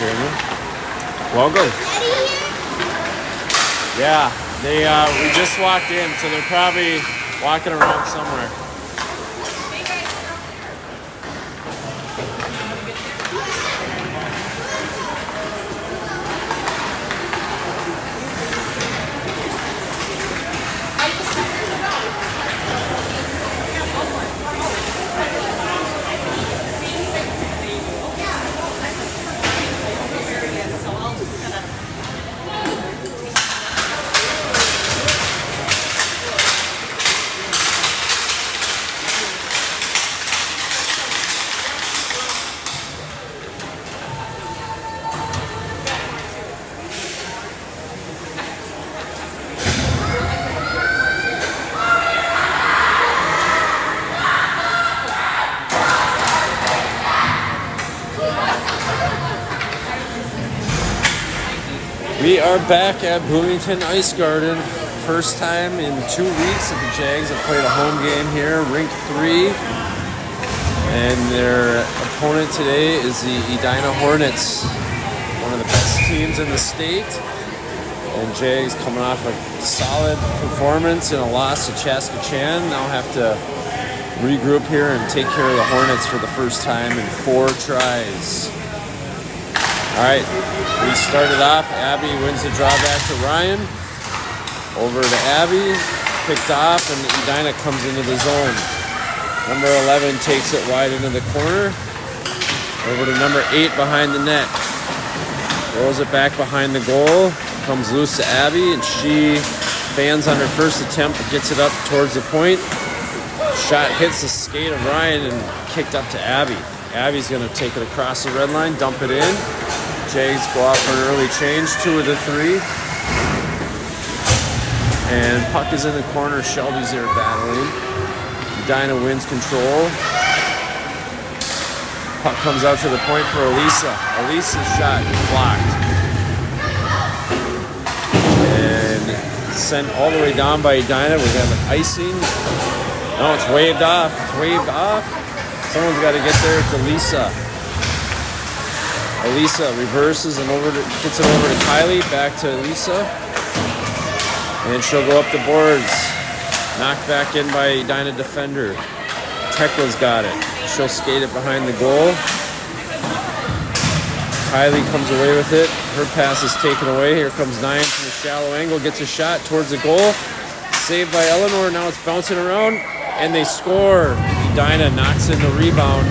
Jamie. Welcome. Yeah, we just walked in, so they're probably walking around somewhere. We are back at Bloomington Ice Garden. First time in 2 weeks that the Jags have played a home game here, Rink 3. And their opponent today is the Edina Hornets, one of the best teams in the state. And Jags coming off a solid performance and a loss to Chaskatchan. Now have to regroup here and take care of the Hornets for the first time in 4 tries. All right, we started off. Abby wins the draw back to Ryan. Over to Abby, picked off, and Edina comes into the zone. Number 11 takes it wide into the corner. Over to number 8 behind the net. Rolls it back behind the goal. Comes loose to Abby, and she fans on her first attempt, but gets it up towards the point. Shot hits the skate of Ryan and kicked up to Abby. Abby's going to take it across the red line, dump it in. Jags go out for an early change, 2 of the 3. And puck is in the corner. Shelby's there battling. Edina wins control. Puck comes out to the point for Elisa. Elisa's shot blocked. And sent all the way down by Edina. We have an icing. No, it's waved off. It's waved off. Someone's got to get there. It's Elisa. Elisa reverses and gets it over to Kylie. Back to Elisa. And she'll go up the boards. Knocked back in by Edina defender. Tekla's got it. She'll skate it behind the goal. Kylie comes away with it. Her pass is taken away. Here comes Nyan from the shallow angle. Gets a shot towards the goal. Saved by Eleanor. Now it's bouncing around. And they score. Edina knocks in the rebound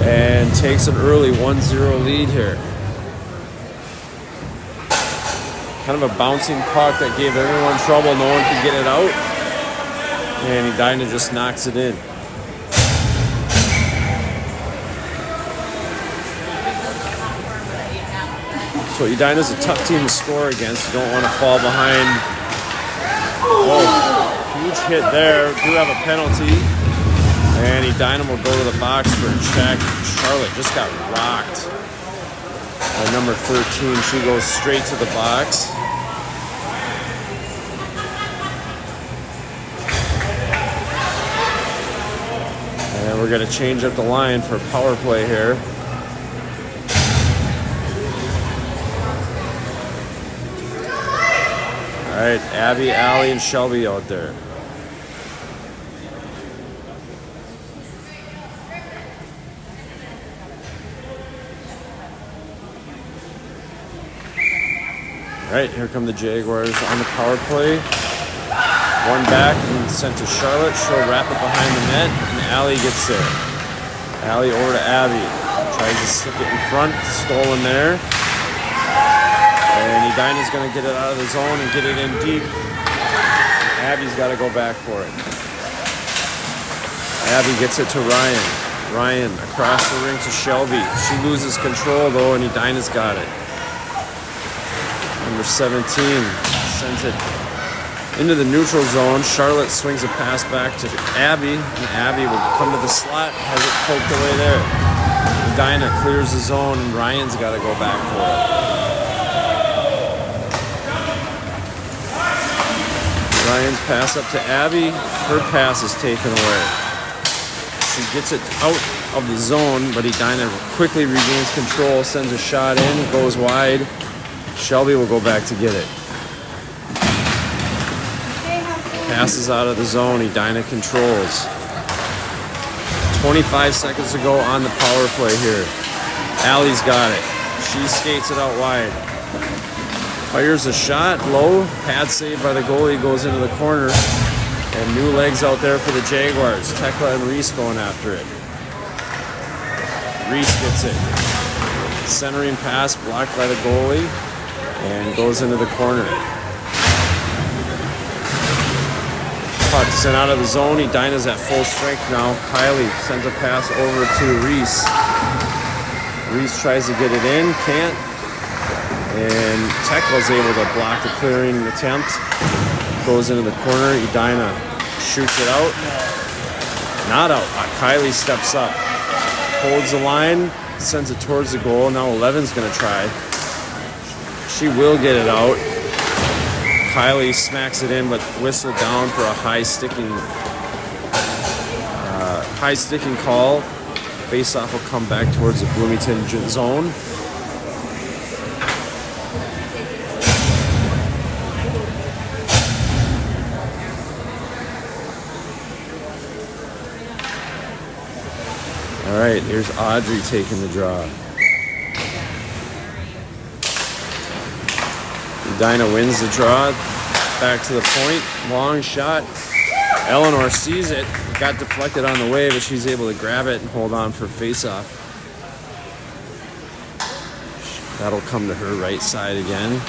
and takes an early 1-0 lead here. Kind of a bouncing puck that gave everyone trouble. No one could get it out. And Edina just knocks it in. So Edina's a tough team to score against. You don't want to fall behind. Oh, huge hit there. Do have a penalty. And Edina will go to the box for a check. Charlotte just got rocked by number 13. She goes straight to the box. And we're going to change up the line for power play here. All right, Abby, Allie, and Shelby out there. All right, here come the Jaguars on the power play. One back and sent to Charlotte. She'll wrap it behind the net, and Allie gets there. Allie over to Abby. Tries to slip it in front. Stolen there. And Edina's going to get it out of the zone and get it in deep. Abby's got to go back for it. Abby gets it to Ryan. Ryan across the ring to Shelby. She loses control, though, and Edina's got it. Number 17 sends it into the neutral zone. Charlotte swings a pass back to Abby, and Abby will come to the slot, has it poked away there. Edina clears the zone, and Ryan's got to go back for it. Ryan's pass up to Abby. Her pass is taken away. She gets it out of the zone, but Edina quickly regains control, sends a shot in, goes wide. Shelby will go back to get it. Passes out of the zone, Edina controls. 25 seconds to go on the power play here. Allie's got it. She skates it out wide. Fires a shot, low, pad save by the goalie, goes into the corner. And new legs out there for the Jaguars. Tekla and Reese going after it. Reese gets it. Centering pass blocked by the goalie and goes into the corner. Puck sent out of the zone. Edina's at full strength now. Kylie sends a pass over to Reese. Reese tries to get it in, can't. And Tekla's able to block the clearing attempt. Goes into the corner. Edina shoots it out. Not out. Kylie steps up. Holds the line. Sends it towards the goal. Now 11's going to try. She will get it out. Kylie smacks it in, but whistled down for a high sticking call. Face-off will come back towards the Bloomington zone. All right, here's Audrey taking the draw. Edina wins the draw. Back to the point. Long shot. Eleanor sees it. Got deflected on the way, but she's able to grab it and hold on for face-off. That'll come to her right side again.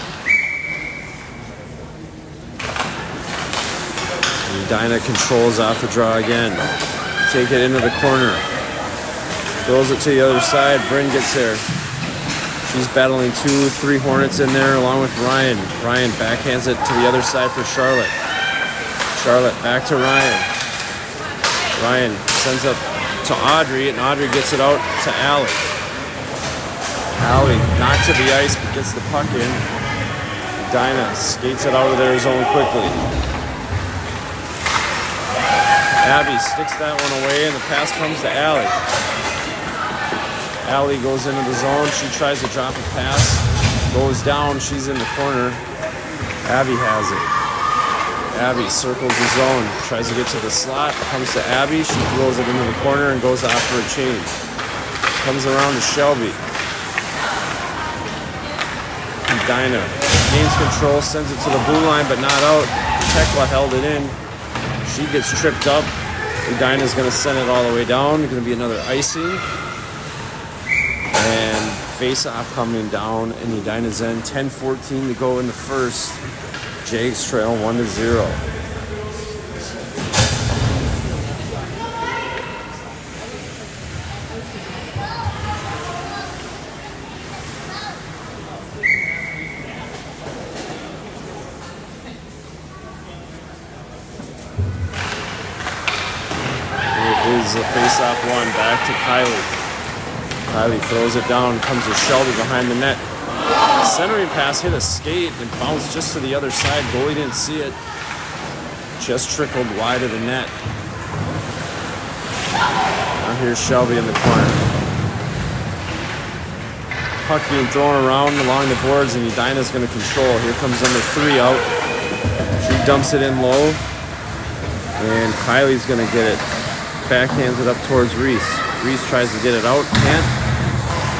Edina controls off the draw again. Take it into the corner. Throws it to the other side. Bryn gets there. She's battling 2-3 Hornets in there along with Ryan. Ryan backhands it to the other side for Charlotte. Charlotte back to Ryan. Ryan sends up to Audrey, and Audrey gets it out to Allie. Allie knocked to the ice but gets the puck in. Edina skates it out of their zone quickly. Abby sticks that one away, and the pass comes to Allie. Allie goes into the zone. She tries to drop a pass. Goes down. She's in the corner. Abby has it. Abby circles the zone. Tries to get to the slot. Comes to Abby. She throws it into the corner and goes off for a change. Comes around to Shelby. Edina gains control. Sends it to the blue line, but not out. Tekla held it in. She gets tripped up. Edina's going to send it all the way down. Going to be another icing. And face-off coming down in Edina's end. 10:14 to go in the first. Jags trail 1-0. It is a face-off one. Back to Kylie. Kylie throws it down, comes to Shelby behind the net. Centering pass hit a skate and bounced just to the other side. Goalie didn't see it. Just trickled wide of the net. Now here's Shelby in the corner. Puck being thrown around along the boards, and Edina's going to control. Here comes number 3 out. She dumps it in low. And Kylie's going to get it. Backhands it up towards Reese. Reese tries to get it out. Can't.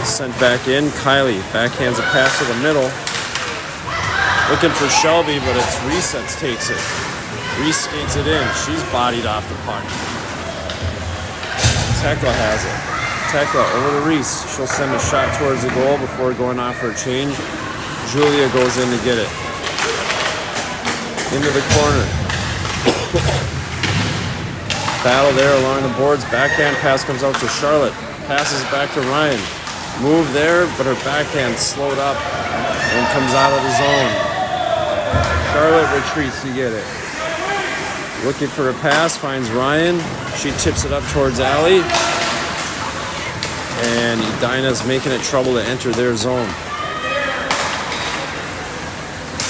Sent back in. Kylie backhands a pass to the middle. Looking for Shelby, but it's Reese that takes it. Reese skates it in. She's bodied off the puck. Tekla has it. Tekla over to Reese. She'll send a shot towards the goal before going off for a change. Julia goes in to get it. Into the corner. Battle there along the boards. Backhand pass comes out to Charlotte. Passes back to Ryan. Move there, but her backhand slowed up and comes out of the zone. Charlotte retreats to get it. Looking for a pass, finds Ryan. She tips it up towards Allie. And Edina's making it trouble to enter their zone.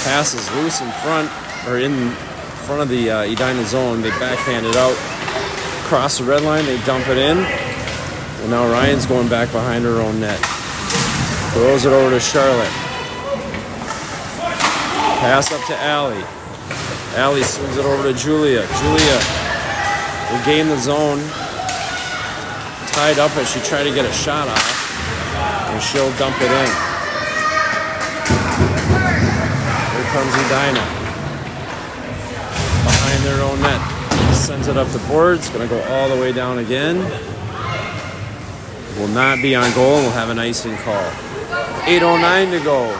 Pass is loose in front, or in front of the Edina zone. They backhand it out. Cross the red line, they dump it in. And now Ryan's going back behind her own net. Throws it over to Charlotte. Pass up to Allie. Allie swings it over to Julia. Julia will gain the zone. Tied up as she tried to get a shot off. And she'll dump it in. Here comes Edina. Behind their own net. Sends it up the board. It's going to go all the way down again. Will not be on goal. We'll have an icing call. 8:09 to go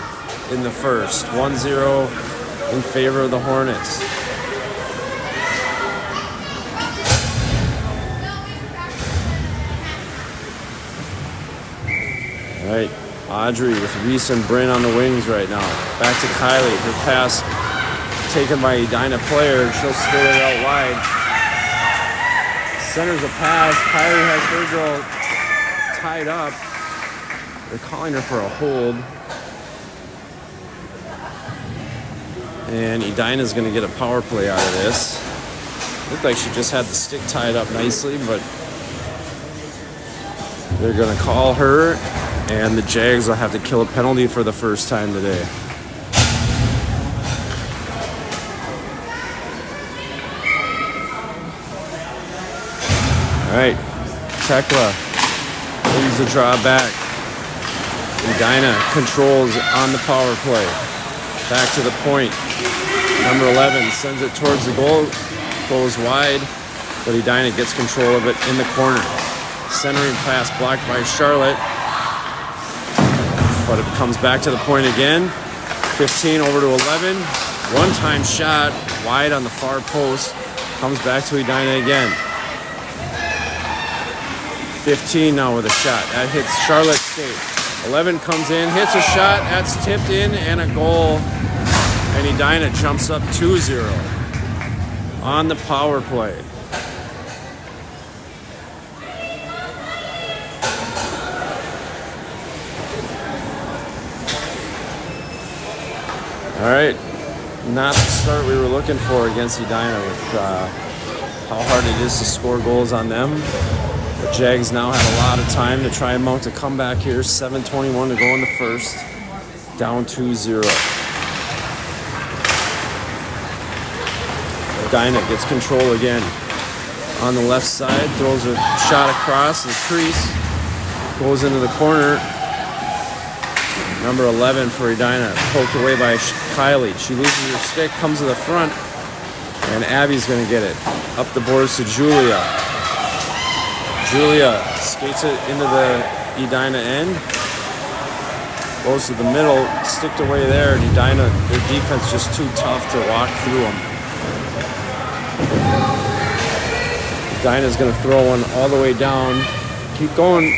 in the first. 1-0 in favor of the Hornets. All right, Audrey with Reese and Bryn on the wings right now. Back to Kylie. Her pass taken by Edina player. She'll skate it out wide. Centers a pass. Kylie has her girl tied up. They're calling her for a hold. And Edina's going to get a power play out of this. Looked like she just had the stick tied up nicely, but they're going to call her, and the Jags will have to kill a penalty for the first time today. All right, Tekla leads the draw back. Edina controls on the power play. Back to the point. Number 11 sends it towards the goal. Goes wide, but Edina gets control of it in the corner. Centering pass blocked by Charlotte. But it comes back to the point again. 15 over to 11. One-time shot wide on the far post. Comes back to Edina again. 15 now with a shot. That hits Charlotte's skate. 11 comes in, hits a shot. That's tipped in and a goal. And Edina jumps up 2-0 on the power play. All right, not the start we were looking for against Edina with how hard it is to score goals on them. The Jags now have a lot of time to try and mount a comeback here. 7:21 to go in the first. Down 2-0. Edina gets control again. On the left side, throws a shot across the crease. Goes into the corner. Number 11 for Edina. Poked away by Kylie. She loses her stick, comes to the front, and Abby's going to get it. Up the boards to Julia. Julia skates it into the Edina end. Goes to the middle, sticked away there. And Edina, their defense just too tough to walk through them. Edina's going to throw one all the way down. Keep going.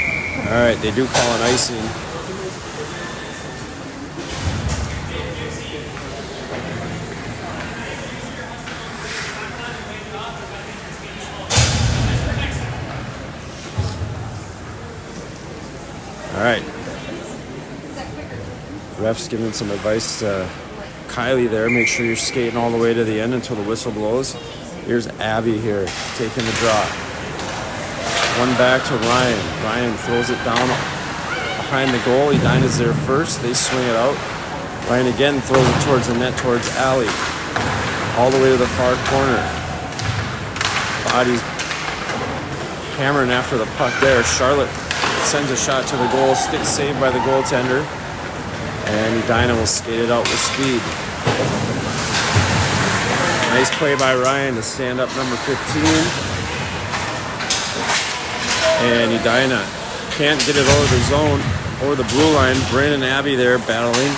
All right, they do call an icing. All right. Ref's giving some advice to Kylie there. Make sure you're skating all the way to the end until the whistle blows. Here's Abby here, taking the draw. One back to Ryan. Ryan throws it down behind the goal. Edina's there first. They swing it out. Ryan again throws it towards the net, towards Allie. All the way to the far corner. Body's hammering after the puck there. Charlotte sends a shot to the goal. Stick saved by the goaltender. And Edina will skate it out with speed. Nice play by Ryan to stand up number 15. And Edina can't get it over the zone, over the blue line. Bryn and Abby there battling.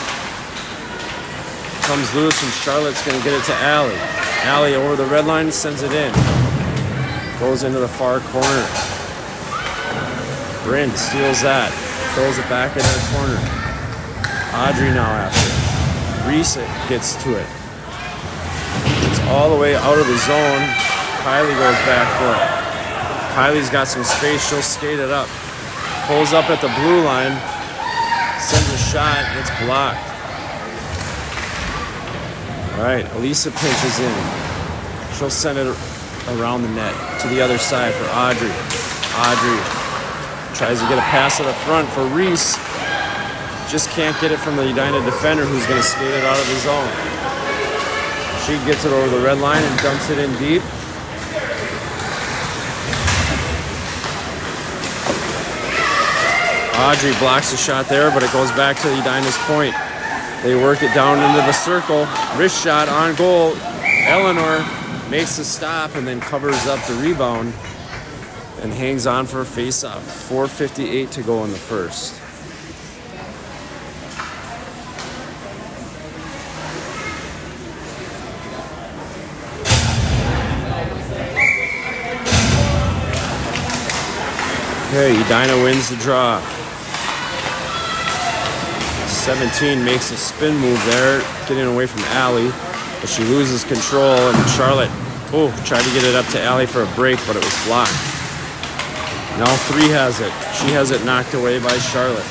Comes loose and Charlotte's going to get it to Allie. Allie over the red line, sends it in. Goes into the far corner. Bryn steals that. Throws it back into the corner. Audrey now after. Reese gets to it. It's all the way out of the zone. Kylie goes back for it. Kylie's got some space. She'll skate it up. Pulls up at the blue line. Sends a shot. It's blocked. All right, Elisa pinches in. She'll send it around the net to the other side for Audrey. Audrey Tries to get a pass to the front for Reese. Just can't get it from the Edina defender, who's going to skate it out of the zone. She gets it over the red line and dumps it in deep. Audrey blocks the shot there, but it goes back to Edina's point. They work it down into the circle. Wrist shot on goal. Eleanor makes the stop and then covers up the rebound and hangs on for a face-off. 4:58 to go in the first. Okay, Edina wins the draw. 17 makes a spin move there, getting away from Allie, but she loses control, and Charlotte, tried to get it up to Allie for a break, but it was blocked. Now 3 has it. She has it knocked away by Charlotte.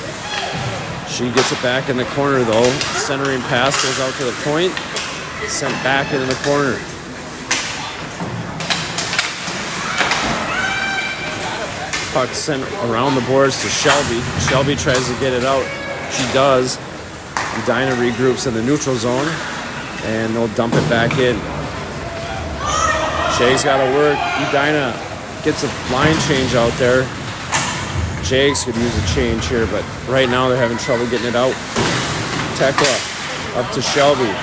She gets it back in the corner, though. Centering pass goes out to the point, sent back into the corner. Puck sent around the boards to Shelby. Shelby tries to get it out. She does. Edina regroups in the neutral zone, and they'll dump it back in. Jags got to work. Edina gets a line change out there. Jags could use a change here, but right now they're having trouble getting it out. Tekla up to Shelby.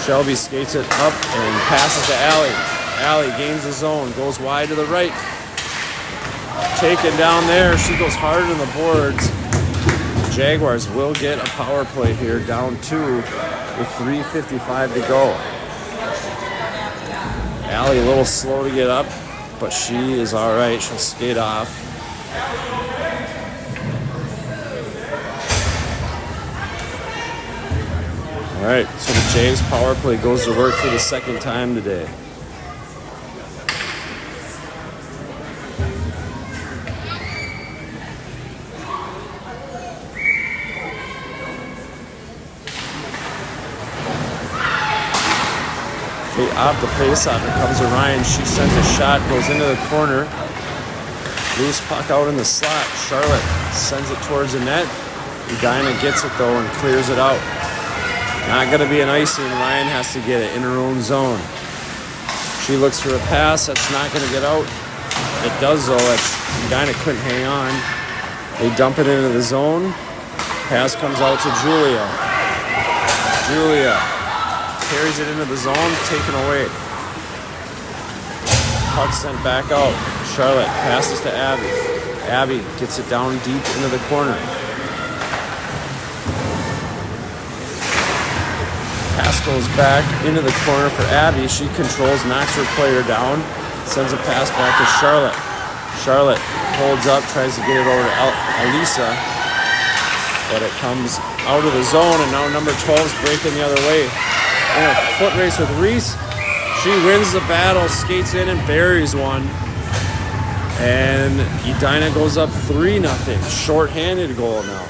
Shelby skates it up and passes to Allie. Allie gains the zone, goes wide to the right. Taken down there. She goes hard on the boards. Jaguars will get a power play here, down 2 with 3:55 to go. Allie a little slow to get up, but she is all right. She'll skate off. All right, so the Jags power play goes to work for the second time today. Off the face-off, it comes to Ryan. She sends a shot, goes into the corner. Loose puck out in the slot. Charlotte sends it towards the net. Edina gets it, though, and clears it out. Not going to be an icing. Ryan has to get it in her own zone. She looks for a pass. That's not going to get out. It does, though. Edina couldn't hang on. They dump it into the zone. Pass comes out to Julia. Julia carries it into the zone, taken away. Puck sent back out. Charlotte passes to Abby. Abby gets it down deep into the corner. Pass goes back into the corner for Abby. She controls, knocks her player down, sends a pass back to Charlotte. Charlotte holds up, tries to get it over to Elisa, but it comes out of the zone, and now number 12 is breaking the other way. In a foot race with Reese. She wins the battle, skates in and buries one. And Edina goes up 3-0. Short-handed goal now.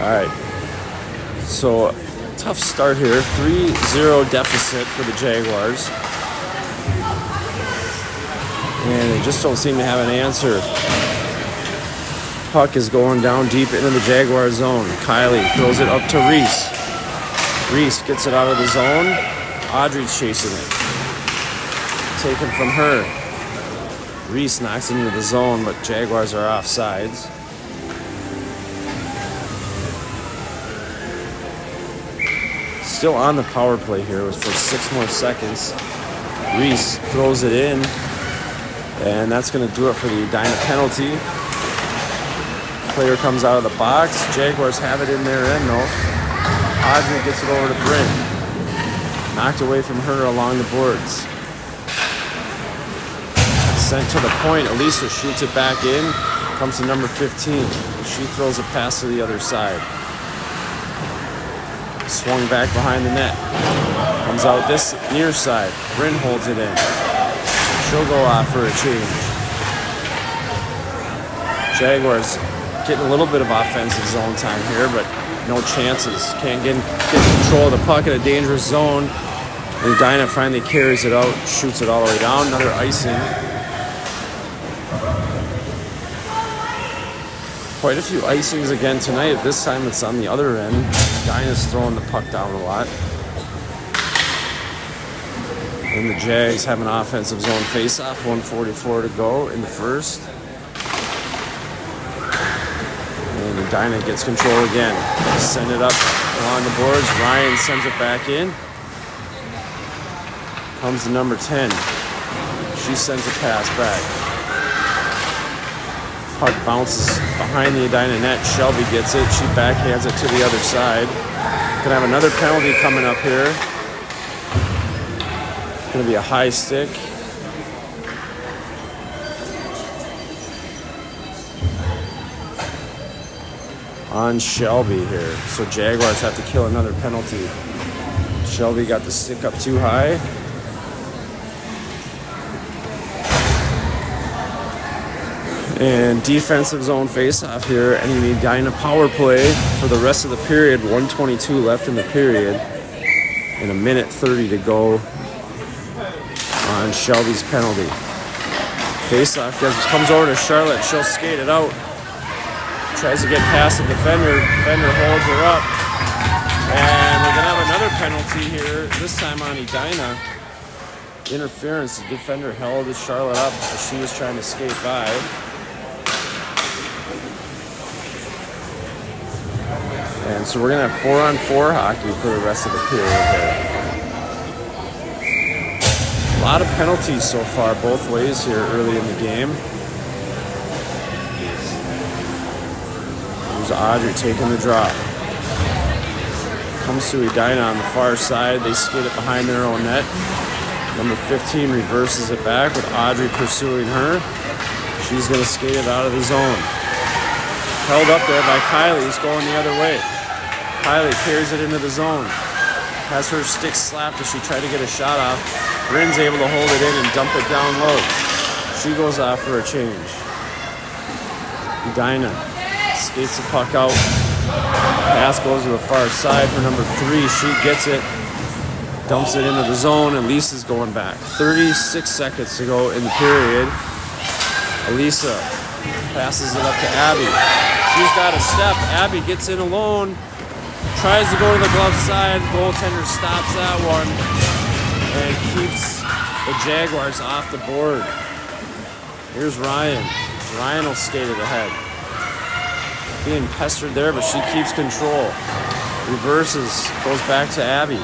All right, so tough start here. 3-0 deficit for the Jaguars. And they just don't seem to have an answer. Puck is going down deep into the Jaguar zone. Kylie throws it up to Reese. Reese gets it out of the zone. Audrey's chasing it. Taken from her. Reese knocks it into the zone, but Jaguars are offsides. Still on the power play here for 6 more seconds. Reese throws it in, and that's going to do it for the Edina penalty. Player comes out of the box. Jaguars have it in their end, though. Audrey gets it over to Bryn. Knocked away from her along the boards. Sent to the point. Elisa shoots it back in. Comes to number 15. She throws a pass to the other side. Swung back behind the net. Comes out this near side. Bryn holds it in. She'll go off for a change. Jaguars getting a little bit of offensive zone time here, but no chances. Can't get control of the puck in a dangerous zone. And Edina finally carries it out, shoots it all the way down. Another icing. Quite a few icings again tonight. This time it's on the other end. Edina's throwing the puck down a lot. And the Jags have an offensive zone faceoff. 1:44 to go in the first. And Edina gets control again. Send it up along the boards. Ryan sends it back in. Comes to number 10. She sends a pass back. Puck bounces behind the Edina net. Shelby gets it. She backhands it to the other side. Gonna have another penalty coming up here. Gonna be a high stick. On Shelby here. So Jaguars have to kill another penalty. Shelby got the stick up too high. And defensive zone face-off here. And you need Edina power play for the rest of the period. 1:22 left in the period. And 1:30 to go on Shelby's penalty. Face-off comes over to Charlotte. She'll skate it out. Tries to get past the defender. Defender holds her up. And we're going to have another penalty here. This time on Edina. Interference. The defender held Charlotte up as she was trying to skate by. And so we're going to have 4-on-4 hockey for the rest of the period here. A lot of penalties so far both ways here early in the game. There's Audrey taking the drop. Comes to Edina on the far side. They skate it behind their own net. Number 15 reverses it back with Audrey pursuing her. She's going to skate it out of the zone. Held up there by Kylie, who's going the other way. Kylie carries it into the zone. Has her stick slapped as she tried to get a shot off. Bryn's able to hold it in and dump it down low. She goes off for a change. Edina skates the puck out. Pass goes to the far side for number 3. She gets it. Dumps it into the zone, and Lisa's going back. 36 seconds to go in the period. Elisa passes it up to Abby. She's got a step. Abby gets in alone. Tries to go to the glove side. Goaltender stops that one and keeps the Jaguars off the board. Here's Ryan. Ryan will skate it ahead. Being pestered there, but she keeps control. Reverses, goes back to Abby.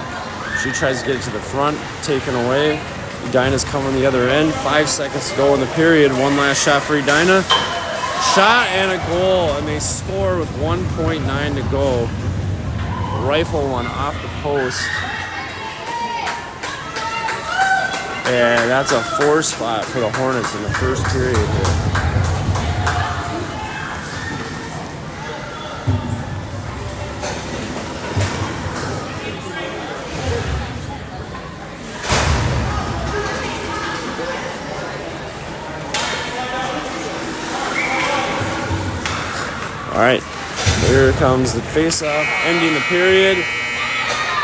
She tries to get it to the front, taken away. Edina's coming the other end. 5 seconds to go in the period. One last shot for Edina. Shot and a goal, and they score with 1.9 to go. Rifle one off the post. And that's a 4 spot for the Hornets in the first period here. All right, here comes the face-off, ending the period.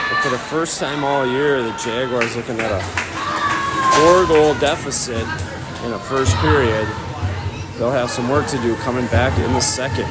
But for the first time all year, the Jaguars looking at a 4-goal deficit in the first period. They'll have some work to do coming back in the second.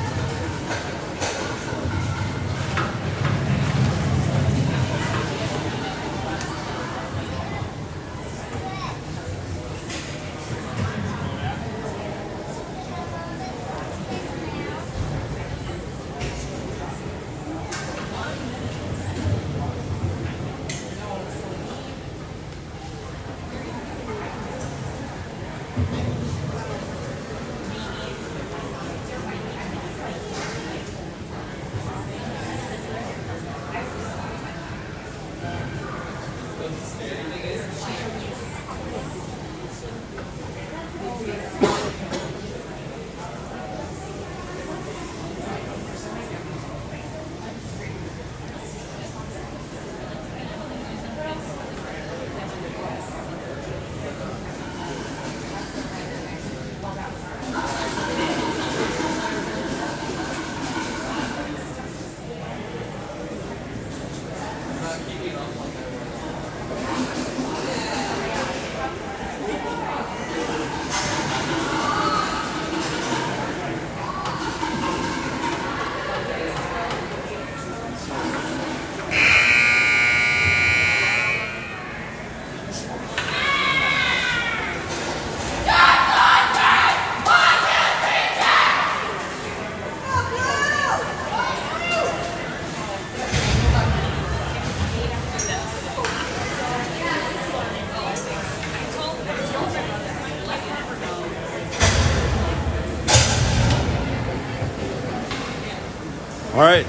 All right,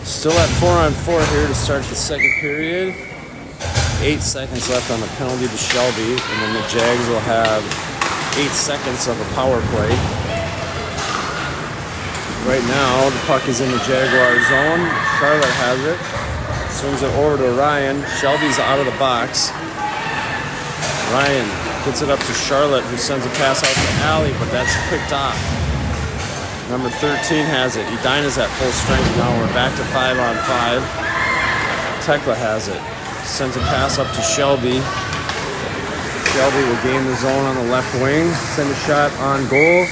still at 4-on-4 here to start the second period. 8 seconds left on the penalty to Shelby, and then the Jags will have 8 seconds of a power play. Right now, the puck is in the Jaguar zone. Charlotte has it. Swings it over to Ryan. Shelby's out of the box. Ryan gets it up to Charlotte, who sends a pass out to Allie, but that's picked off. Number 13 has it. Edina's at full strength now. We're back to 5-on-5. Tekla has it. Sends a pass up to Shelby. Shelby will gain the zone on the left wing. Send a shot on goal.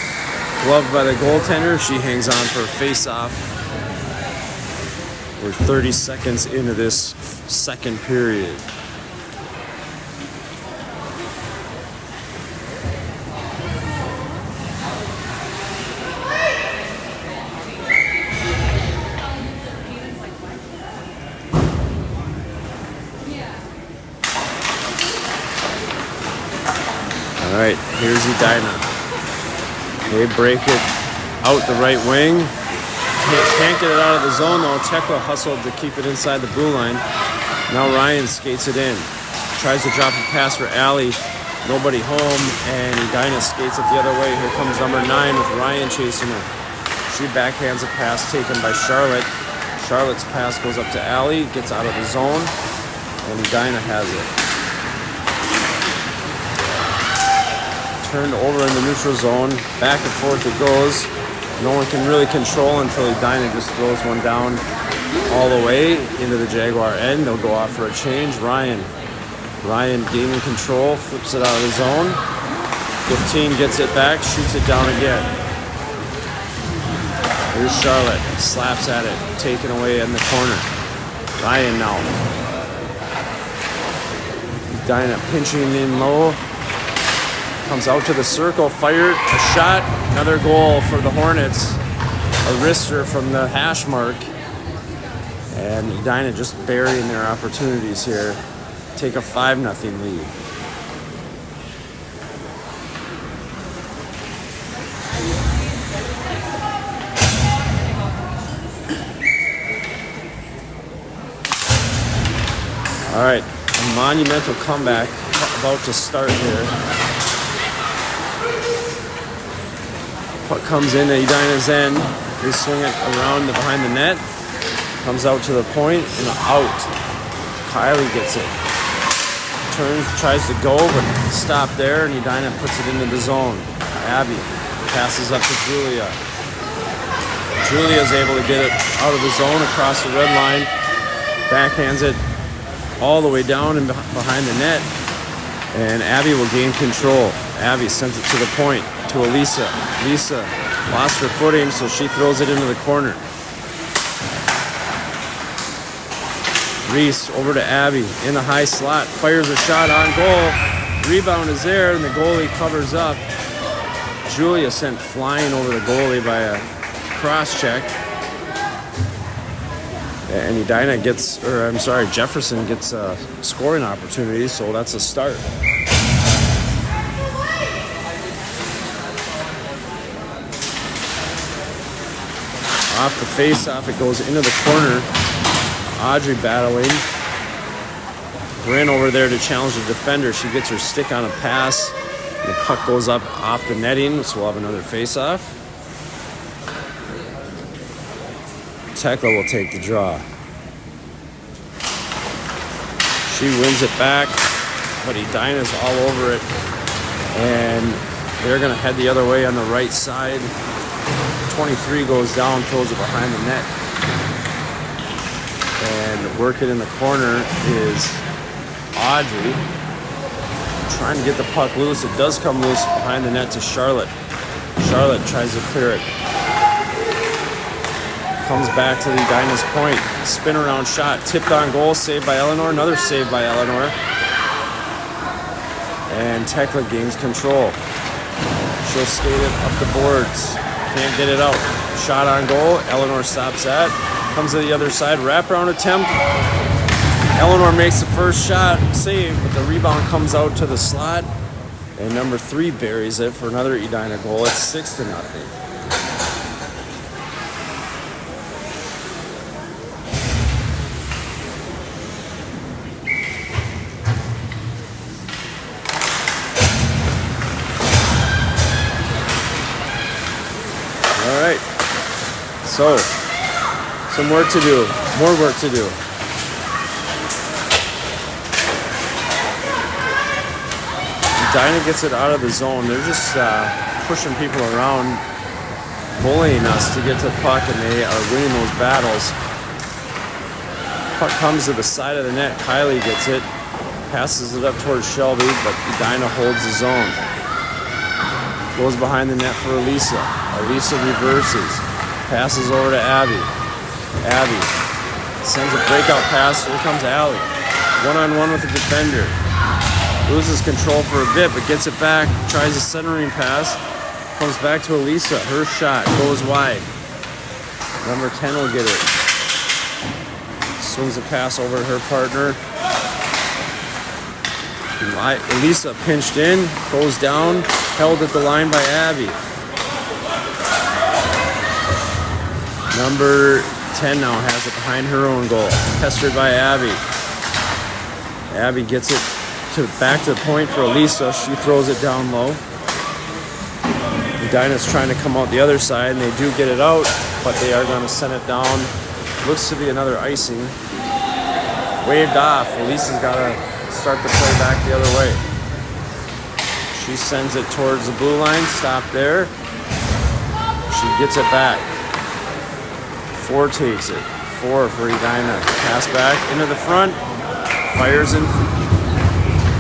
Gloved by the goaltender. She hangs on for a face-off. We're 30 seconds into this second period. All right, here's Edina. They break it out the right wing. Can't get it out of the zone though. Tekla hustled to keep it inside the blue line. Now Ryan skates it in. Tries to drop a pass for Allie. Nobody home, and Edina skates it the other way. Here comes number 9 with Ryan chasing her. She backhands a pass taken by Charlotte. Charlotte's pass goes up to Allie, gets out of the zone, and Edina has it. Turned over in the neutral zone. Back and forth it goes. No one can really control until Edina just throws one down all the way into the Jaguar end. They'll go off for a change. Ryan gaining control, flips it out of the zone. 15 gets it back, shoots it down again. Here's Charlotte, slaps at it, taken away in the corner. Ryan now. Edina pinching in low. Comes out to the circle, fired, a shot, another goal for the Hornets. A wrister from the hash mark. And Edina just burying their opportunities here. Take a 5-0 lead. All right, a monumental comeback about to start here. Puck comes in at Edina's end. They swing it around behind the net. Comes out to the point and out. Kylie gets it. Turns, tries to go, but stopped there, and Edina puts it into the zone. Abby passes up to Julia. Julia's able to get it out of the zone across the red line. Backhands it all the way down and behind the net. And Abby will gain control. Abby sends it to the point to Elisa. Lisa lost her footing, so she throws it into the corner. Reese over to Abby in the high slot, fires a shot on goal. Rebound is there, and the goalie covers up. Julia sent flying over the goalie by a cross check. And Edina Jefferson gets a scoring opportunity, so that's a start. Off the face-off, it goes into the corner. Audrey battling. Bryn over there to challenge the defender. She gets her stick on a pass. The puck goes up off the netting, so we'll have another face-off. Tekla will take the draw. She wins it back, but Edina's all over it. And they're going to head the other way on the right side. 23 goes down, throws it behind the net. And working in the corner is Audrey, trying to get the puck loose. It does come loose behind the net to Charlotte. Charlotte tries to clear it. Comes back to the Edina's point. Spin around shot. Tipped on goal. Saved by Eleanor. Another save by Eleanor. And Tekla gains control. She'll skate it up the boards. Can't get it out. Shot on goal. Eleanor stops that. Comes to the other side. Wraparound attempt. Eleanor makes the first shot. Save. But the rebound comes out to the slot. And number 3 buries it for another Edina goal. It's 6-0. All right. So, some work to do. More work to do. Edina gets it out of the zone. They're just pushing people around, bullying us to get to the puck, and they are winning those battles. Puck comes to the side of the net. Kylie gets it, passes it up towards Shelby, but Edina holds the zone. Goes behind the net for Elisa. Elisa reverses, passes over to Abby. Abby sends a breakout pass. Here comes Allie. One-on-one with the defender. Loses control for a bit, but gets it back. Tries a centering pass. Comes back to Elisa. Her shot goes wide. Number 10 will get it. Swings a pass over to her partner. Elisa pinched in. Goes down. Held at the line by Abby. Number 10 now has it behind her own goal. Pestered by Abby. Abby gets it back to the point for Elisa. She throws it down low. Edina's trying to come out the other side, and they do get it out, but they are going to send it down. Looks to be another icing. Waved off. Elisa's got to start the play back the other way. She sends it towards the blue line. Stop there. She gets it back. 4 takes it. 4 for Edina. Pass back into the front.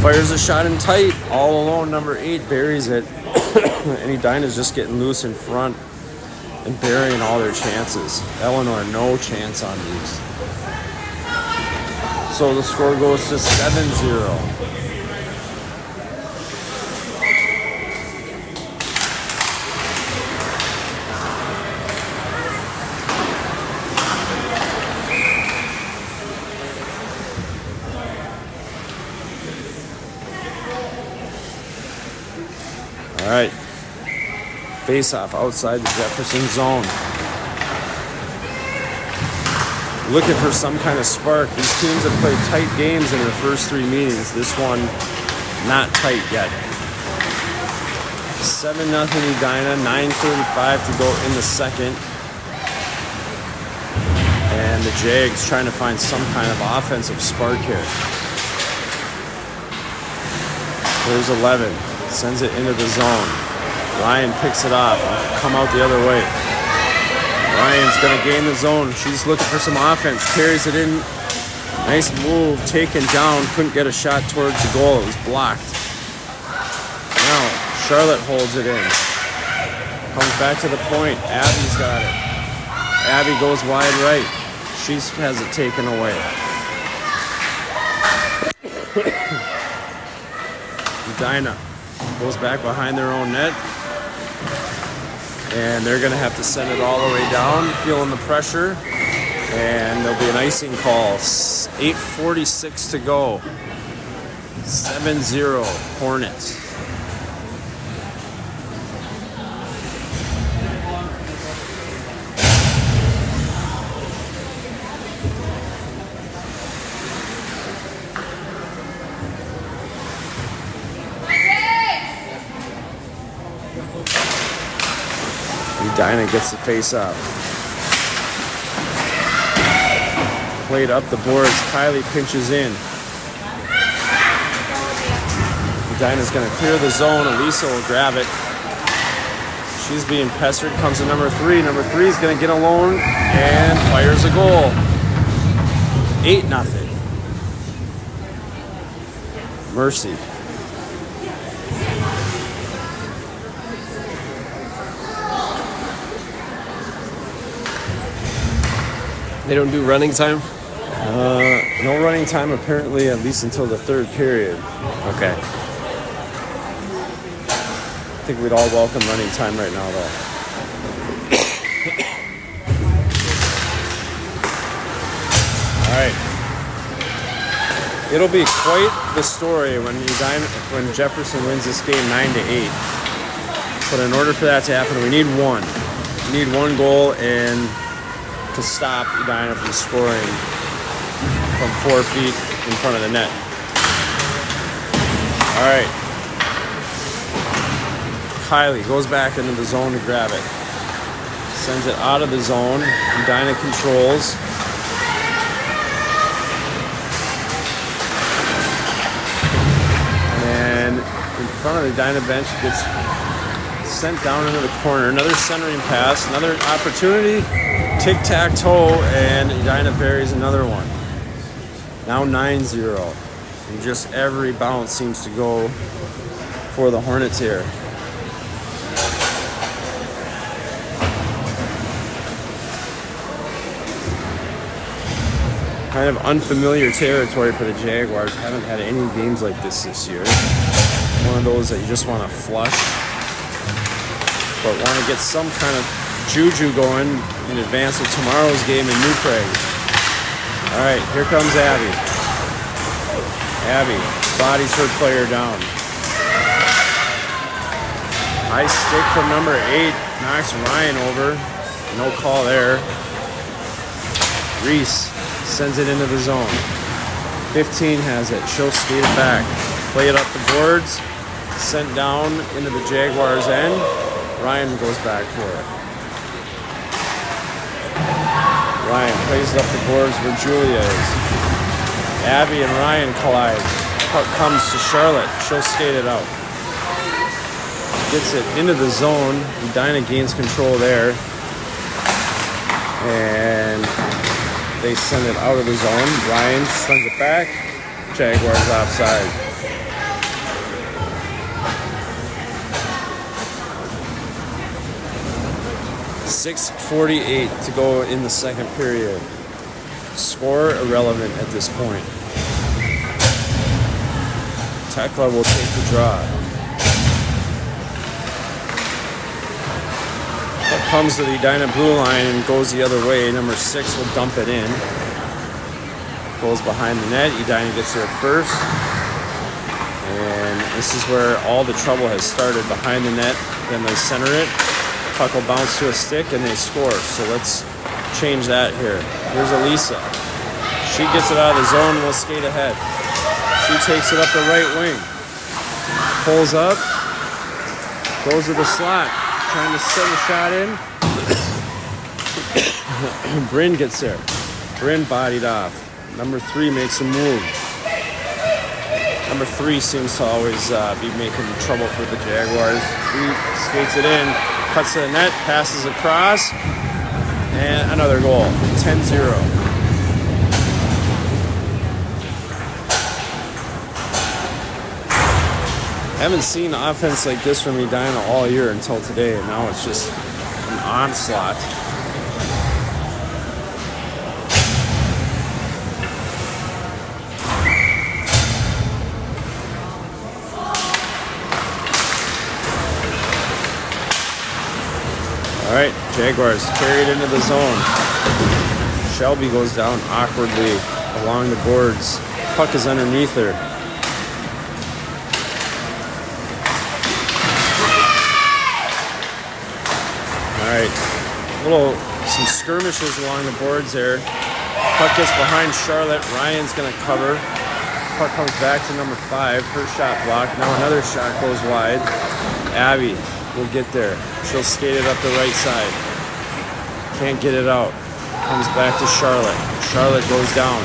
Fires a shot in tight. All alone, number 8 buries it. And Edina's just getting loose in front and burying all their chances. Eleanor, no chance on these. So the score goes to 7-0. All right, face-off outside the Jefferson zone. Looking for some kind of spark. These teams have played tight games in their first 3 meetings. This one, not tight yet. 7-0 Edina, 9:35 to go in the second. And the Jags trying to find some kind of offensive spark here. There's 11. Sends it into the zone. Ryan picks it off. Come out the other way. Ryan's going to gain the zone. She's looking for some offense. Carries it in. Nice move. Taken down. Couldn't get a shot towards the goal. It was blocked. Now, Charlotte holds it in. Comes back to the point. Abby's got it. Abby goes wide right. She has it taken away. Edina goes back behind their own net. And they're going to have to send it all the way down, feeling the pressure. And there'll be an icing call. 8:46 to go. 7-0 Hornets. Edina gets the face up. Played up the boards. Kylie pinches in. Edina's going to clear the zone. Elisa will grab it. She's being pestered. Comes to number 3. Number 3 is going to get alone and fires a goal. 8-0. Mercy. They don't do running time? No running time apparently, at least until the third period. Okay. I think we'd all welcome running time right now, though. All right. It'll be quite the story when Jefferson wins this game 9-8. But in order for that to happen, we need one. We need one goal and to stop Edina from scoring from 4 feet in front of the net. All right. Kylie goes back into the zone to grab it. Sends it out of the zone. Edina controls. And in front of the Edina bench, it gets sent down into the corner. Another centering pass, another opportunity. Tic-tac-toe, and Edina buries another one. Now 9-0. And just every bounce seems to go for the Hornets here. Kind of unfamiliar territory for the Jaguars. Haven't had any games like this year. One of those that you just want to flush, but want to get some kind of juju going in advance of tomorrow's game in New Prague. All right, here comes Abby. Abby bodies her player down. High stick from number 8, knocks Ryan over. No call there. Reese sends it into the zone. 15 has it. She'll skate it back. Play it up the boards. Sent down into the Jaguars' end. Ryan goes back for it. Ryan plays it up the boards where Julia is. Abby and Ryan collide. Puck comes to Charlotte. She'll skate it out. Gets it into the zone. Edina gains control there. And they send it out of the zone. Ryan sends it back. Jaguars offside. .6:48 to go in the second period. Score irrelevant at this point. Tekla will take the draw. That comes to the Edina blue line and goes the other way. Number 6 will dump it in. Goes behind the net. Edina gets there first. And this is where all the trouble has started. Behind the net. Then they center it. Puck will bounce to a stick and they score. So let's change that here. Here's Elisa. She gets it out of the zone and will skate ahead. She takes it up the right wing. Pulls up. Goes to the slot. Trying to set a shot in. Bryn gets there. Bryn bodied off. Number 3 makes a move. Number 3 seems to always be making trouble for the Jaguars. He skates it in. Cuts to the net, passes across, and another goal, 10-0. Haven't seen offense like this from Edina all year until today, and now it's just an onslaught. All right, Jaguars carried into the zone. Shelby goes down awkwardly along the boards. Puck is underneath her. All right, some skirmishes along the boards there. Puck gets behind Charlotte. Ryan's gonna cover. Puck comes back to number 5. Her shot blocked. Now another shot goes wide. Abby will get there. She'll skate it up the right side. Can't get it out. Comes back to Charlotte. Charlotte goes down.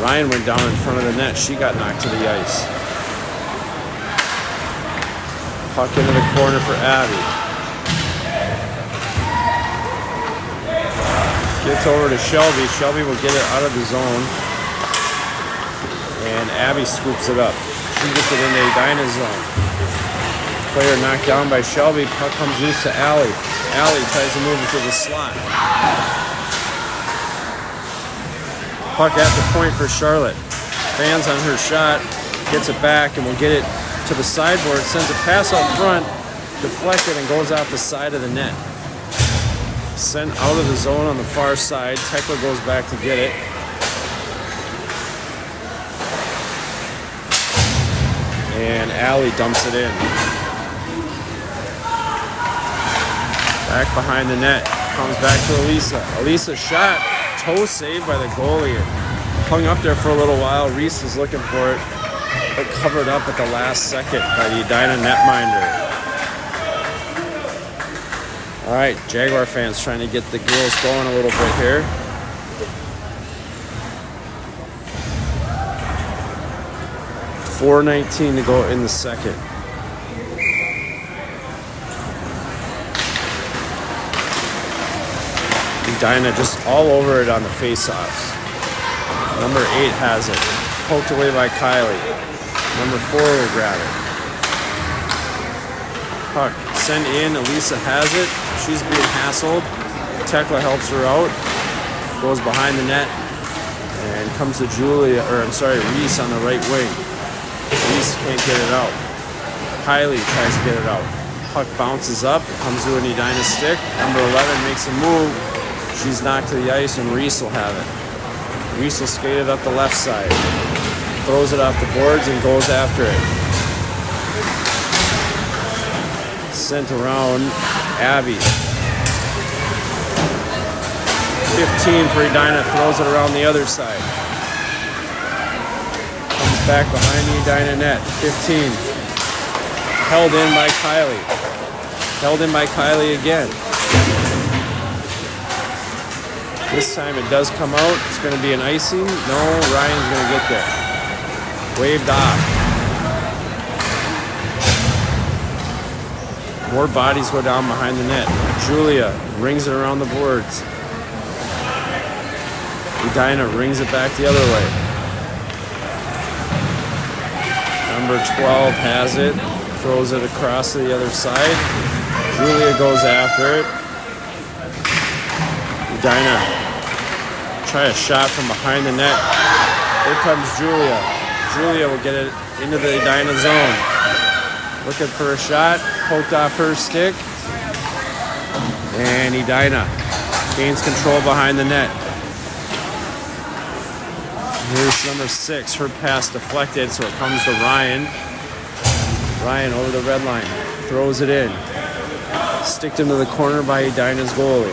Ryan went down in front of the net. She got knocked to the ice. Puck into the corner for Abby. Gets over to Shelby. Shelby will get it out of the zone. And Abby scoops it up. She gets it in the Edina zone. Player knocked down by Shelby. Puck comes loose to Allie. Allie tries to move it to the slot. Puck at the point for Charlotte. Fans on her shot. Gets it back and will get it to the sideboard. Sends a pass out front. Deflected and goes out the side of the net. Sent out of the zone on the far side. Tekla goes back to get it. And Allie dumps it in. Back behind the net. Comes back to Elisa. Elisa's shot. Toe saved by the goalie. Hung up there for a little while. Reese is looking for it. But covered up at the last second by the Edina netminder. All right, Jaguar fans trying to get the girls going a little bit here. .4:19 to go in the second. Edina just all over it on the face-offs. Number 8 has it. Poked away by Kylie. Number 4 will grab it. Puck sent in. Elisa has it. She's being hassled. Tekla helps her out. Goes behind the net. And comes to Reese on the right wing. Reese can't get it out. Kylie tries to get it out. Puck bounces up. Comes to an Edina stick. Number 11 makes a move. She's knocked to the ice and Reese will have it. Reese will skate it up the left side. Throws it off the boards and goes after it. Sent around Abby. 15 for Edina, throws it around the other side. Comes back behind the Edina net. 15. Held in by Kylie. Held in by Kylie again. This time it does come out. It's going to be an icing. No, Ryan's going to get there. Waved off. More bodies go down behind the net. Julia rings it around the boards. Edina rings it back the other way. Number 12 has it. Throws it across to the other side. Julia goes after it. Edina try a shot from behind the net. Here comes Julia. Julia will get it into the Edina zone. Looking for a shot. Poked off her stick. And Edina gains control behind the net. Here's number 6. Her pass deflected, so it comes to Ryan. Ryan over the red line. Throws it in. Sticked into the corner by Edina's goalie.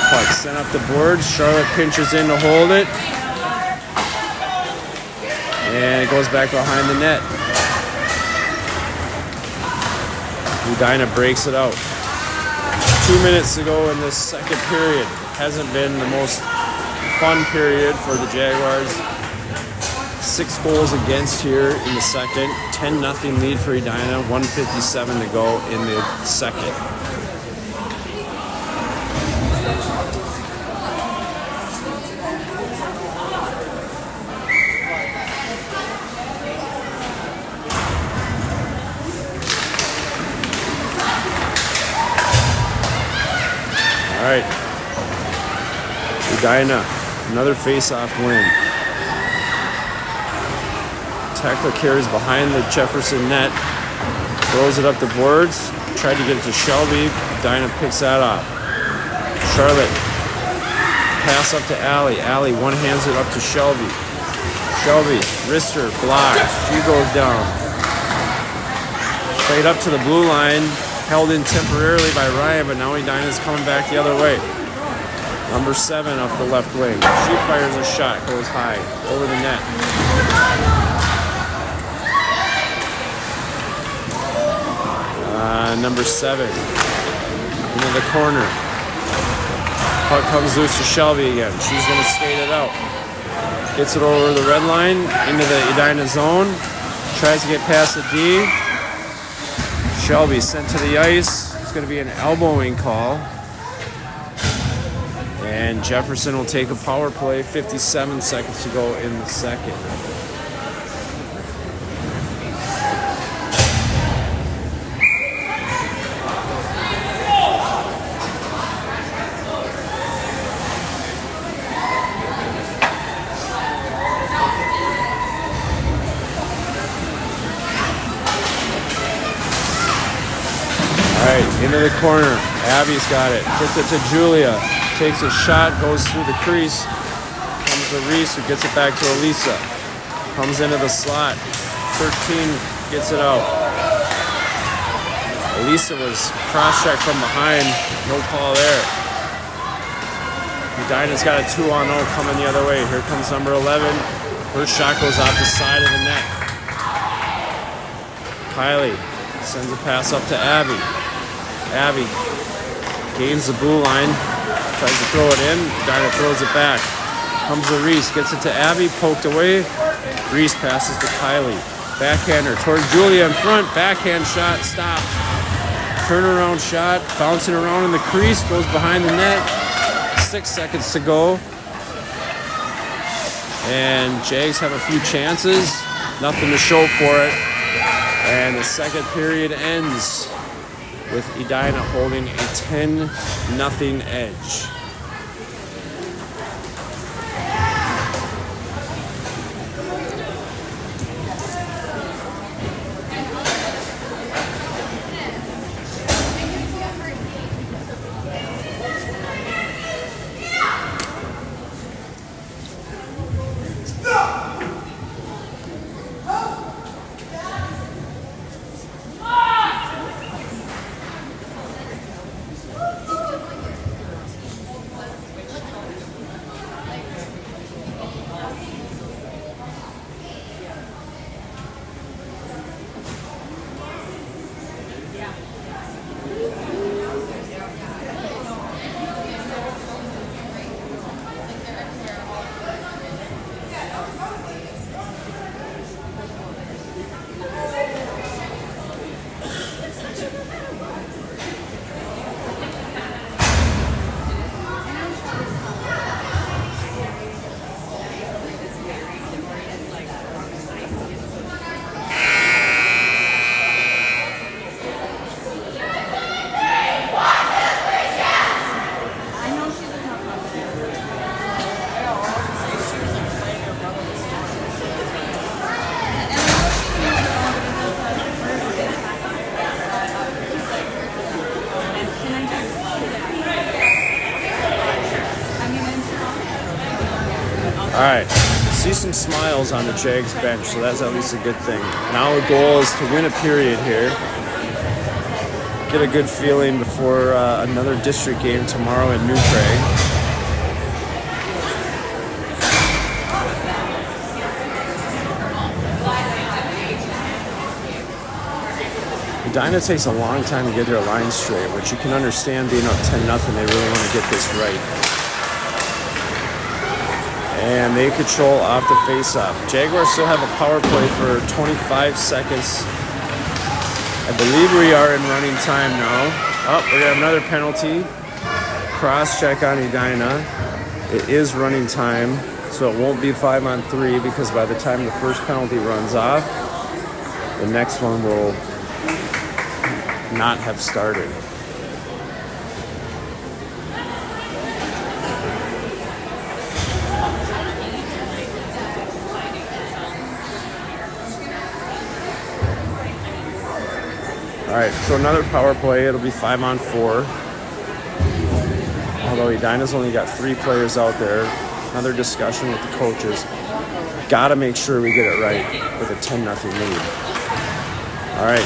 Puck sent up the board. Charlotte pinches in to hold it. And it goes back behind the net. Edina breaks it out. 2 minutes to go in this second period. Hasn't been the most fun period for the Jaguars. 6 goals against here in the second. 10-0 lead for Edina. 1:57 to go in the second. All right, Edina, another face-off win. Tekla carries behind the Jefferson net, throws it up the boards, tried to get it to Shelby. Edina picks that off. Charlotte, pass up to Allie. Allie one-hands it up to Shelby. Shelby, wrister, blocked. She goes down. Played up to the blue line. Held in temporarily by Ryan, but now Edina's coming back the other way. Number 7 up the left wing. She fires a shot, goes high, over the net. Number 7 into the corner. Puck comes loose to Shelby again. She's going to skate it out. Gets it over the red line, into the Edina zone. Tries to get past the D. Shelby sent to the ice. It's going to be an elbowing call. And Jefferson will take a power play. 57 seconds to go in the second. Into the corner. Abby's got it. Gets it to Julia. Takes a shot. Goes through the crease. Comes to Reese, who gets it back to Elisa. Comes into the slot. 13 gets it out. Elisa was cross-checked from behind. No call there. Edina's got a 2-on-0 coming the other way. Here comes number 11. Her shot goes off the side of the net. Kylie sends a pass up to Abby. Abby gains the blue line, tries to throw it in, Edina throws it back. Comes to Reese, gets it to Abby, poked away. Reese passes to Kylie. Backhander toward Julia in front, backhand shot, stopped. Turnaround shot, bouncing around in the crease, goes behind the net. 6 seconds to go. And Jags have a few chances, nothing to show for it. And the second period ends with Edina holding a 10-0 edge. All right, see some smiles on the Jags bench, so that's at least a good thing. Now the goal is to win a period here. Get a good feeling before another district game tomorrow in New Prague. Edina takes a long time to get their line straight, which you can understand being up 10-0. They really want to get this right. And they control off the face-off. Jaguars still have a power play for 25 seconds. I believe we are in running time now. Oh, we're gonna have another penalty. Cross-check on Edina. It is running time, so it won't be 5-on-3 because by the time the first penalty runs off, the next one will not have started. All right, so another power play. It'll be 5-on-4. Although Edina's only got 3 players out there. Another discussion with the coaches. Got to make sure we get it right with a 10-0 lead. All right.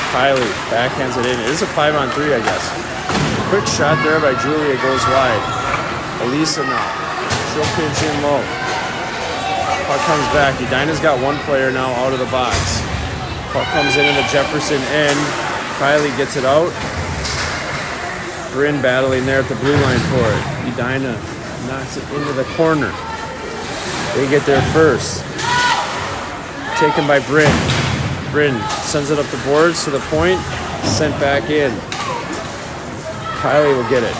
Kylie backhands it in. It is a 5-on-3, I guess. Quick shot there by Julia, goes wide. Elisa now. She'll pinch in low. Puck comes back. Edina's got 1 player now out of the box. Puck comes in the Jefferson end. Kylie gets it out. Bryn battling there at the blue line for it. Edina knocks it into the corner. They get there first. Taken by Bryn. Bryn sends it up the boards to the point. Sent back in. Kylie will get it.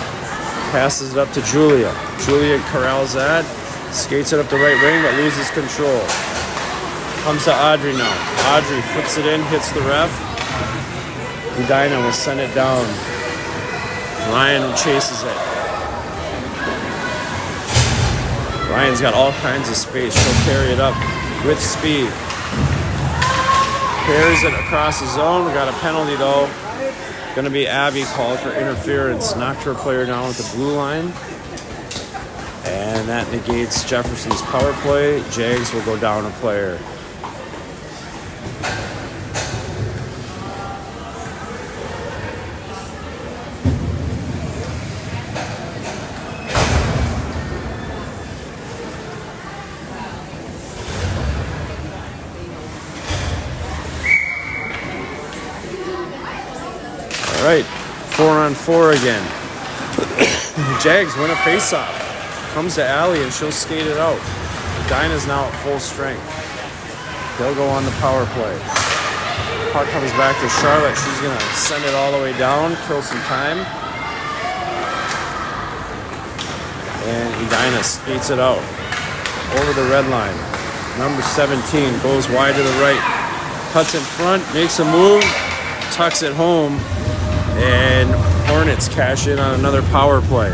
Passes it up to Julia. Julia corrals that. Skates it up the right wing, but loses control. Comes to Audrey now. Audrey flips it in, hits the ref. Edina will send it down. Ryan chases it. Ryan's got all kinds of space. She'll carry it up with speed. Carries it across the zone. We got a penalty though. Going to be Abby called for interference. Knocked her player down at the blue line. And that negates Jefferson's power play. Jags will go down a player. All right, 4-on-4 again. Jags win a faceoff. Comes to Allie and she'll skate it out. Edina's now at full strength. They'll go on the power play. Puck comes back to Charlotte. She's going to send it all the way down, kill some time. And Edina skates it out over the red line. Number 17 goes wide to the right. Cuts in front, makes a move, tucks it home. And Hornets cash in on another power play.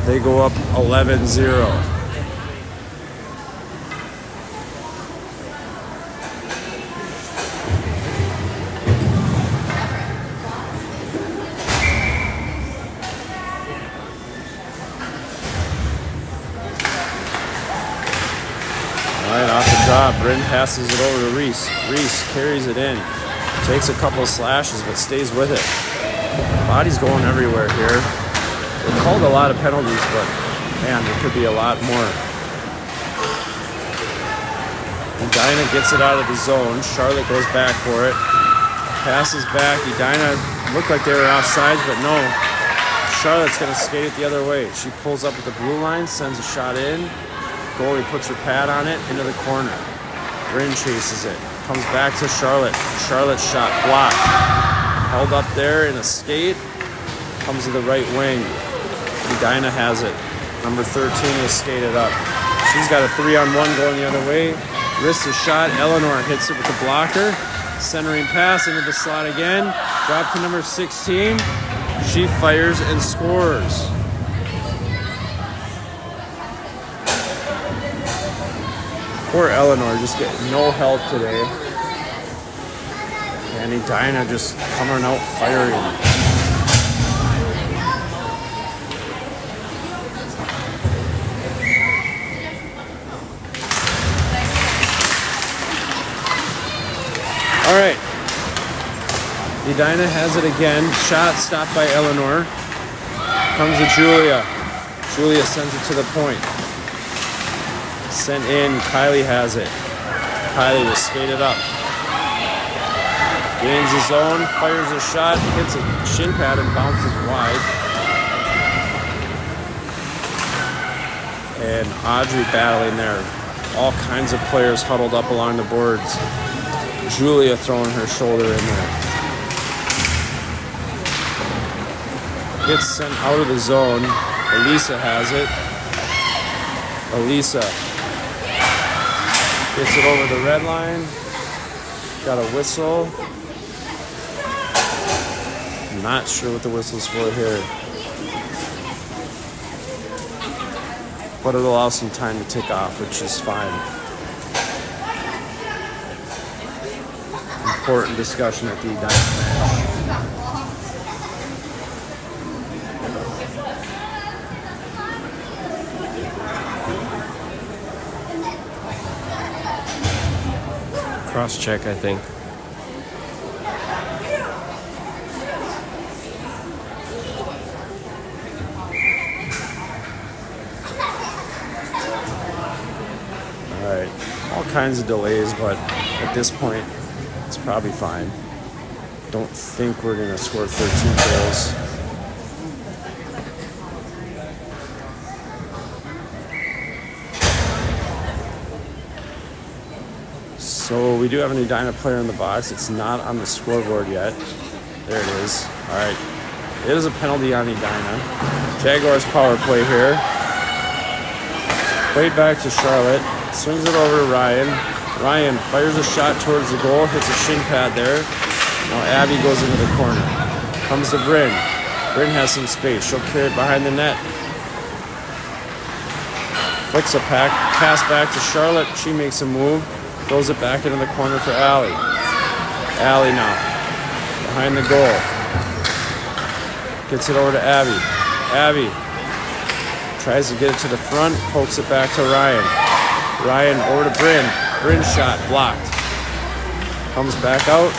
They go up 11-0. All right, off the drop, Bryn passes it over to Reese. Reese carries it in. Takes a couple of slashes, but stays with it. Body's going everywhere here. They called a lot of penalties, but man, there could be a lot more. Edina gets it out of the zone. Charlotte goes back for it. Passes back. Edina looked like they were offsides, but no. Charlotte's going to skate it the other way. She pulls up at the blue line, sends a shot in. Goalie puts her pad on it into the corner. Bryn chases it. Comes back to Charlotte. Charlotte's shot blocked. Held up there in a skate. Comes to the right wing. Edina has it. Number 13 will skate it up. She's got a 3-on-1 going the other way. Risks a shot. Eleanor hits it with the blocker. Centering pass into the slot again. Drop to number 16. She fires and scores. Poor Eleanor just getting no help today. And Edina just coming out firing. All right. Edina has it again. Shot stopped by Eleanor. Comes to Julia. Julia sends it to the point. Sent in. Kylie has it. Kylie will skate it up. Gains his own, fires a shot, hits a shin pad and bounces wide. And Audrey battling there. All kinds of players huddled up along the boards. Julia throwing her shoulder in there. Gets sent out of the zone. Elisa has it. Elisa gets it over the red line. Got a whistle. Not sure what the whistle's for here. But it'll allow some time to tick off, which is fine. Important discussion at the Edina match. Cross check, I think. All kinds of delays, but at this point, it's probably fine. Don't think we're going to score 13 goals. So we do have an Edina player in the box. It's not on the scoreboard yet. There it is. All right. It is a penalty on Edina. Jaguars power play here. Played back to Charlotte. Swings it over to Ryan. Ryan fires a shot towards the goal. Hits a shin pad there. Now Abby goes into the corner. Comes to Bryn. Bryn has some space. She'll carry it behind the net. Flicks a pass back to Charlotte. She makes a move. Throws it back into the corner for Allie. Allie now. Behind the goal. Gets it over to Abby. Abby tries to get it to the front. Pokes it back to Ryan. Ryan over to Bryn. Bryn shot blocked. Comes back out.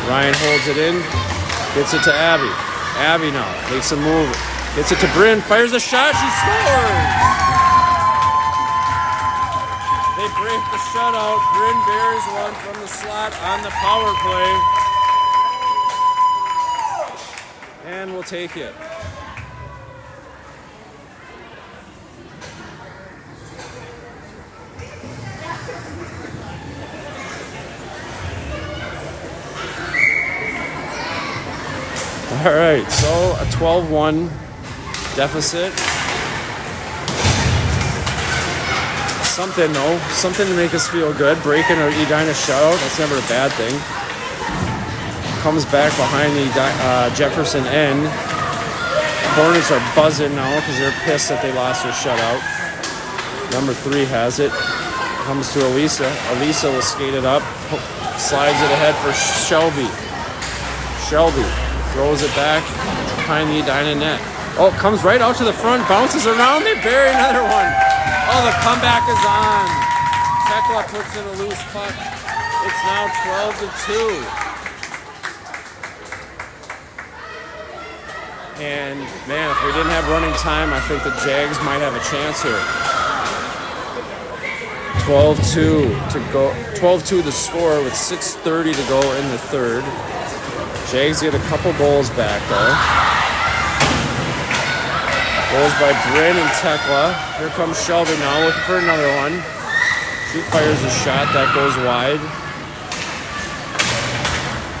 Ryan holds it in. Gets it to Abby. Abby now makes a move. Gets it to Bryn. Fires a shot. She scores! They break the shutout. Bryn buries one from the slot on the power play. And we'll take it. All right, so a 12-1 deficit. Something to make us feel good. Breaking our Edina shutout, that's never a bad thing. Comes back behind the Jefferson end. Hornets are buzzing now because they're pissed that they lost their shutout. Number 3 has it. Comes to Elisa. Elisa will skate it up. Slides it ahead for Shelby. Shelby throws it back behind the Edina net. Oh, it comes right out to the front. Bounces around. They bury another one. Oh, the comeback is on. Tekla puts in a loose puck. It's now 12-2. And man, if we didn't have running time, I think the Jags might have a chance here. 12-2 to go. 12-2 the score with 6:30 to go in the third. Jags get a couple goals back though. Goals by Bryn and Tekla. Here comes Shelby now looking for another one. She fires a shot that goes wide.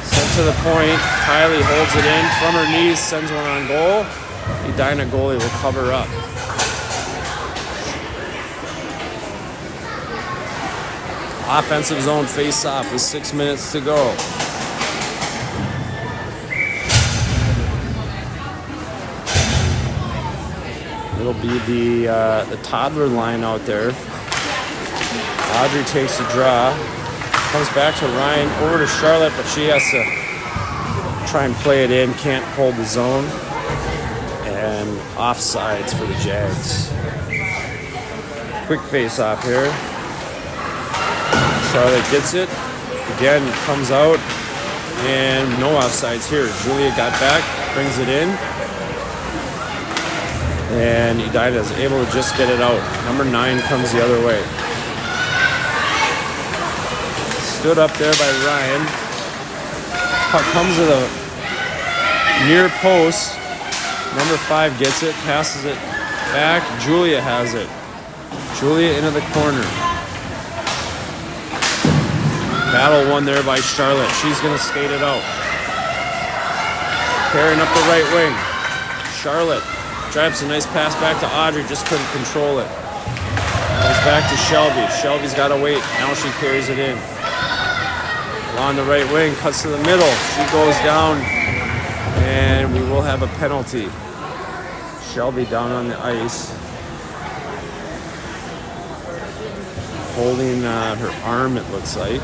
Sent to the point. Kylie holds it in from her knees, sends one on goal. Edina goalie will cover up. Offensive zone face-off with 6 minutes to go. It'll be the toddler line out there. Audrey takes the draw. Comes back to Ryan, over to Charlotte, but she has to try and play it in. Can't hold the zone. And offsides for the Jags. Quick face-off here. Charlotte gets it. Again, comes out. And no offsides here. Julia got back, brings it in. And Edina is able to just get it out. Number 9 comes the other way. Stood up there by Ryan. Puck comes to the near post. Number 5 gets it, passes it back. Julia has it. Julia into the corner. Battle won there by Charlotte. She's going to skate it out. Carrying up the right wing. Charlotte drives a nice pass back to Audrey, just couldn't control it. Goes back to Shelby. Shelby's got to wait. Now she carries it in. Along the right wing, cuts to the middle. She goes down, and we will have a penalty. Shelby down on the ice. Holding her arm, it looks like.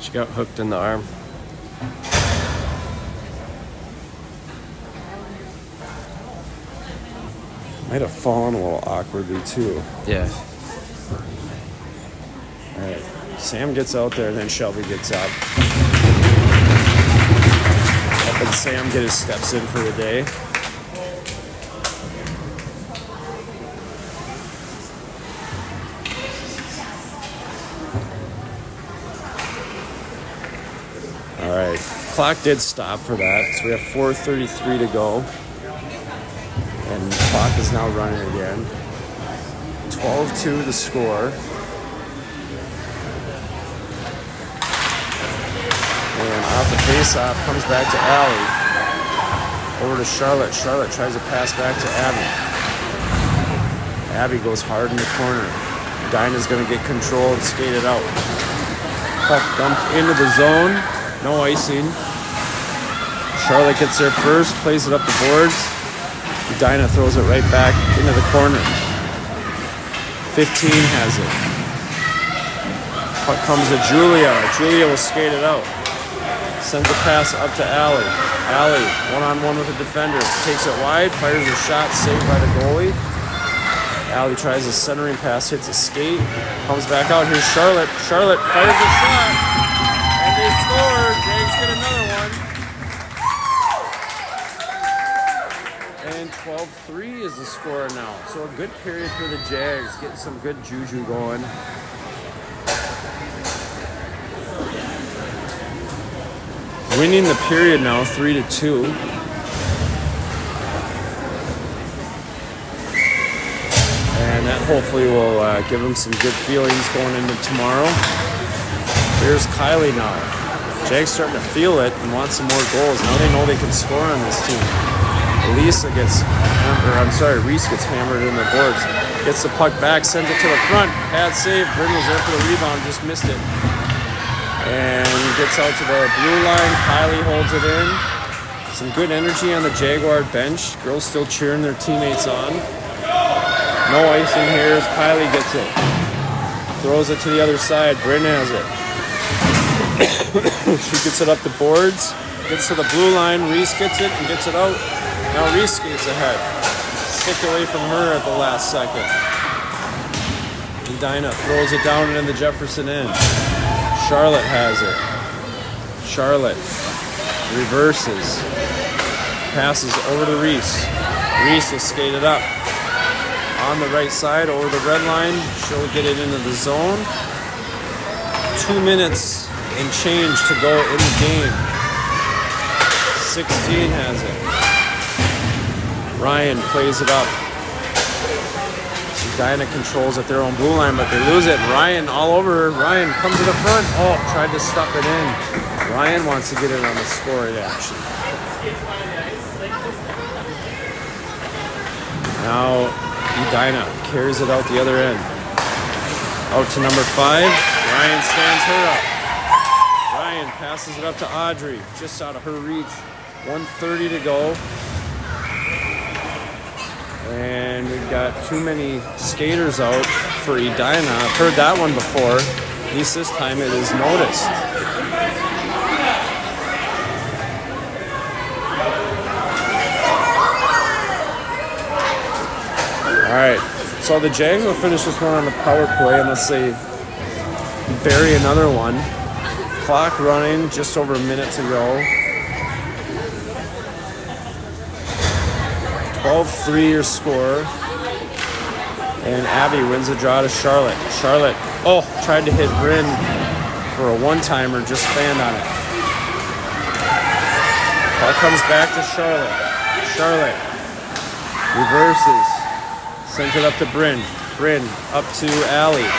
She got hooked in the arm. Might have fallen a little awkwardly too. Yeah. All right. Sam gets out there, and then Shelby gets up. Helping Sam get his steps in for the day. All right. Clock did stop for that, so we have 4:33 to go. And Clock is now running again. 12-2 the score. And off the face-off, comes back to Allie. Over to Charlotte. Charlotte tries to pass back to Abby. Abby goes hard in the corner. Edina's going to get control and skate it out. Puck dumped into the zone. No icing. Charlotte gets there first, plays it up the boards. Edina throws it right back into the corner. 15 has it. Puck comes to Julia. Julia will skate it out. Sends a pass up to Allie. Allie, one-on-one with the defender. Takes it wide, fires a shot, saved by the goalie. Allie tries a centering pass, hits a skate. Comes back out. Here's Charlotte. Charlotte fires a shot. And they score. Jags get another one. And 12-3 is the score now. So a good period for the Jags. Getting some good juju going. Winning the period now, 3-2. And that hopefully will give them some good feelings going into tomorrow. Here's Kylie now. Jags starting to feel it and want some more goals. Now they know they can score on this team. Reese gets hammered in the boards. Gets the puck back, sends it to the front. Bad save. Bryn was there for the rebound, just missed it. And gets out to the blue line. Kylie holds it in. Some good energy on the Jaguar bench. Girls still cheering their teammates on. No icing here as Kylie gets it. Throws it to the other side. Bryn has it. She gets it up the boards. Gets to the blue line. Reese gets it and gets it out. Now Reese skates ahead. Stick away from her at the last second. Edina throws it down into the Jefferson end. Charlotte has it. Charlotte reverses. Passes over to Reese. Reese will skate it up. On the right side over the red line. She'll get it into the zone. 2 minutes and change to go in the game. 16 has it. Ryan plays it up. Edina controls at their own blue line, but they lose it. Ryan all over her. Ryan comes to the front. Oh, tried to stuff it in. Ryan wants to get it on the scoring action. Now Edina carries it out the other end. Out to number 5. Ryan stands her up. Ryan passes it up to Audrey, just out of her reach. 1:30 to go. And we've got too many skaters out for Edina. I've heard that one before. At least this time it is noticed. Alright, so the Jags will finish this one on the power play unless they bury another one. Clock running, just over a minute to go. 12-3 your score. And Abby wins the draw to Charlotte. Charlotte, tried to hit Bryn for a one-timer, just fanned on it. Ball comes back to Charlotte. Charlotte reverses. Sends it up to Bryn. Bryn up to Allie.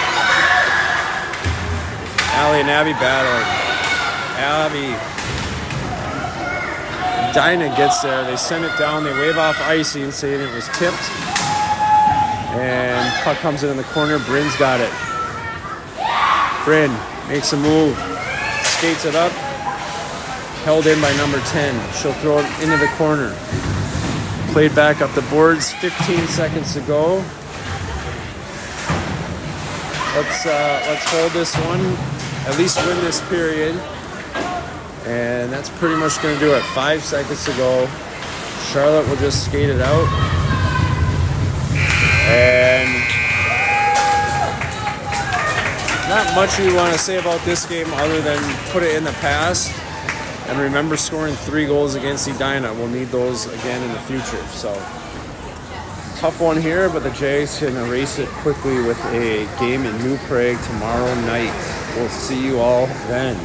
Allie and Abby battling. Abby. Edina gets there. They send it down. They wave off icing, saying it was tipped. And puck comes in the corner. Bryn's got it. Bryn makes a move. Skates it up. Held in by number 10. She'll throw it into the corner. Played back up the boards. 15 seconds to go. Let's hold this one. At least win this period. And that's pretty much going to do it. 5 seconds to go. Charlotte will just skate it out. And not much we want to say about this game other than put it in the past. And remember scoring 3 goals against Edina. We'll need those again in the future. So, tough one here, but the Jays can erase it quickly with a game in New Prague tomorrow night. We'll see you all then.